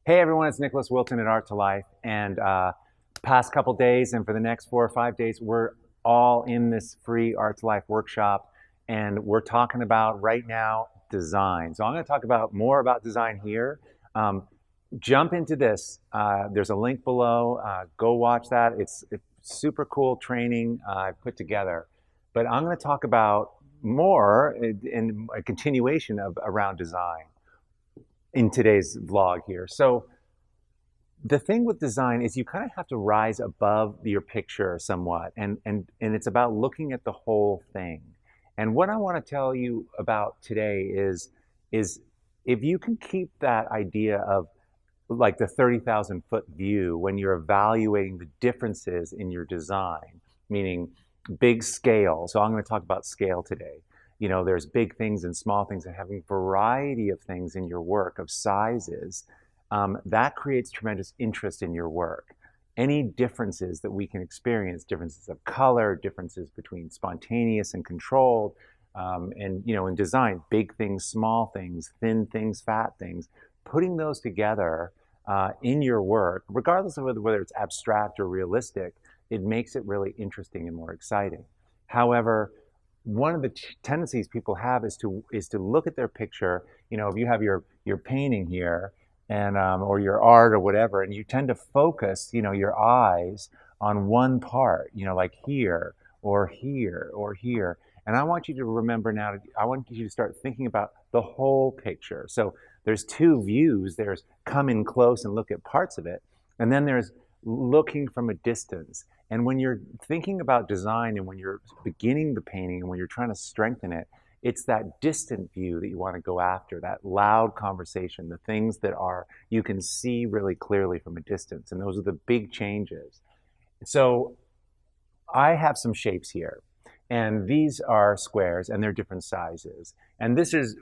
Hey everyone, it's Nicholas Wilton at Art to Life. And past couple days and for the next 4 or 5 days, we're all in this free Art to Life workshop. And we're talking about right now design. So I'm going to talk about more about design here. Um, Jump into this. There's a link below. Go watch that. It's super cool training I put together. But I'm going to talk about more in a continuation of around design in today's vlog here. So the thing with design is you kind of have to rise above your picture somewhat, and it's about looking at the whole thing. And what I want to tell you about today is if you can keep that idea of like the 30,000 foot view when you're evaluating the differences in your design, meaning big scale. So I'm going to talk about scale today. You know, there's big things and small things, and having variety of things in your work of sizes, that creates tremendous interest in your work. Any differences that we can experience, differences of color, differences between spontaneous and controlled, and you know, in design, big things, small things, thin things, fat things, putting those together in your work, regardless of whether it's abstract or realistic, it makes it really interesting and more exciting. However, one of the tendencies people have is to look at their picture. You know, if you have your painting here and or your art or whatever, and you tend to focus, you know, your eyes on one part, you know, like here or here or here. And I want you to remember now, I want you to start thinking about the whole picture. So there's two views. There's come in close and look at parts of it, and then there's looking from a distance. And when you're thinking about design and when you're beginning the painting and when you're trying to strengthen it, it's that distant view that you want to go after, that loud conversation, the things that are you can see really clearly from a distance. And those are the big changes. So I have some shapes here. And these are squares and they're different sizes. And this is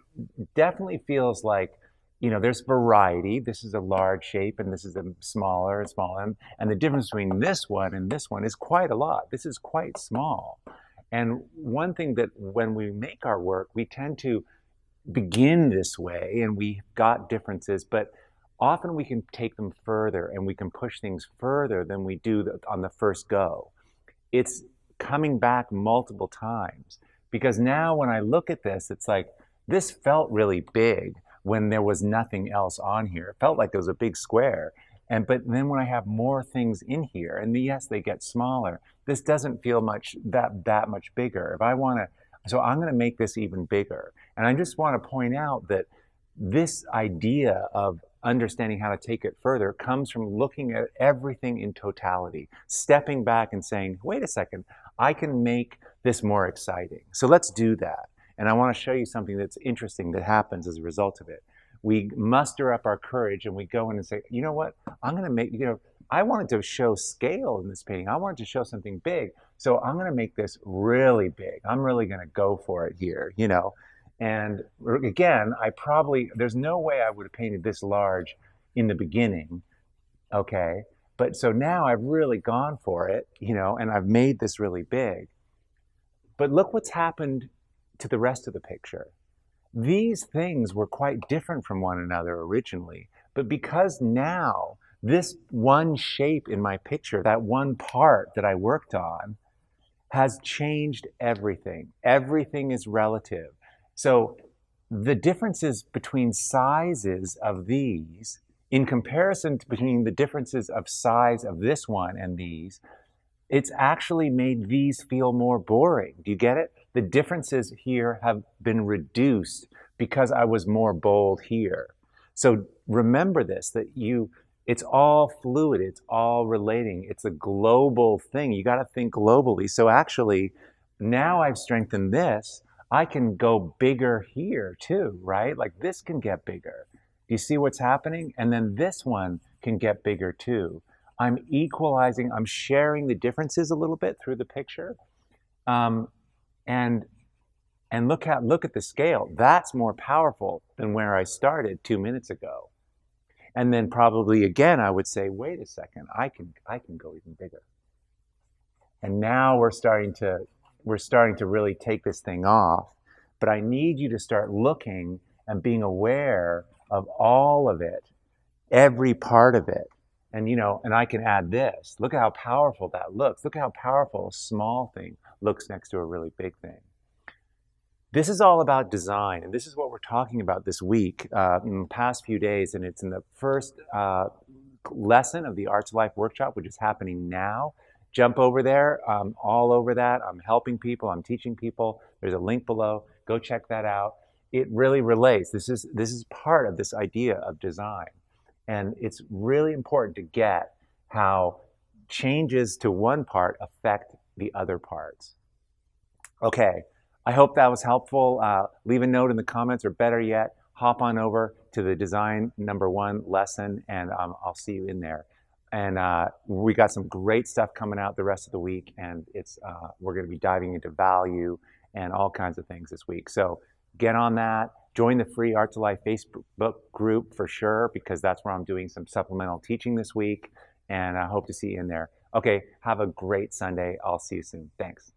definitely feels like, you know, there's variety. This is a large shape and this is a smaller and smaller. And the difference between this one and this one is quite a lot. This is quite small. And one thing that when we make our work, we tend to begin this way and we've got differences, but often we can take them further and we can push things further than we do on the first go. It's coming back multiple times because now when I look at this, it's like this felt really big when there was nothing else on here. It felt like there was a big square. But then when I have more things in here, and yes, they get smaller, this doesn't feel that much bigger. If I want to, so I'm going to make this even bigger. And I just want to point out that this idea of understanding how to take it further comes from looking at everything in totality, stepping back and saying, wait a second, I can make this more exciting. So let's do that. And I want to show you something that's interesting that happens as a result of it. We muster up our courage and we go in and say, you know what, I'm going to make, you know, I wanted to show scale in this painting. I wanted to show something big. So I'm going to make this really big. I'm really going to go for it here, you know. And again, there's no way I would have painted this large in the beginning, okay? But so now I've really gone for it, you know, and I've made this really big. But look what's happened to the rest of the picture. These things were quite different from one another originally, but because now this one shape in my picture, that one part that I worked on, has changed everything. Everything is relative. So the differences between sizes of these, in comparison between the differences of size of this one and these, it's actually made these feel more boring. Do you get it? The differences here have been reduced because I was more bold here. So remember this, that it's all fluid, it's all relating, it's a global thing. You got to think globally. So actually, now I've strengthened this, I can go bigger here too, right? Like this can get bigger. Do you see what's happening? And then this one can get bigger too. I'm equalizing, I'm sharing the differences a little bit through the picture. And look at the scale. That's more powerful than where I started 2 minutes ago. And then probably again, I would say, wait a second, I can go even bigger. And now we're starting to really take this thing off. But I need you to start looking and being aware of all of it every part of it. And and I can add this. Look at how powerful that looks. Look at how powerful a small thing looks next to a really big thing. This is all about design, and this is what we're talking about this week in the past few days, and it's in the first lesson of the Arts of Life workshop, which is happening now. Jump over there, all over that. I'm helping people, I'm teaching people. There's a link below. Go check that out. It really relates. This is part of this idea of design. And it's really important to get how changes to one part affect the other parts. Okay, I hope that was helpful. Leave a note in the comments, or better yet, hop on over to the design #1 lesson, and I'll see you in there. And we got some great stuff coming out the rest of the week, and we're going to be diving into value and all kinds of things this week. So get on that. Join the free Arts of Life Facebook group for sure, because that's where I'm doing some supplemental teaching this week, and I hope to see you in there. Okay, have a great Sunday. I'll see you soon. Thanks.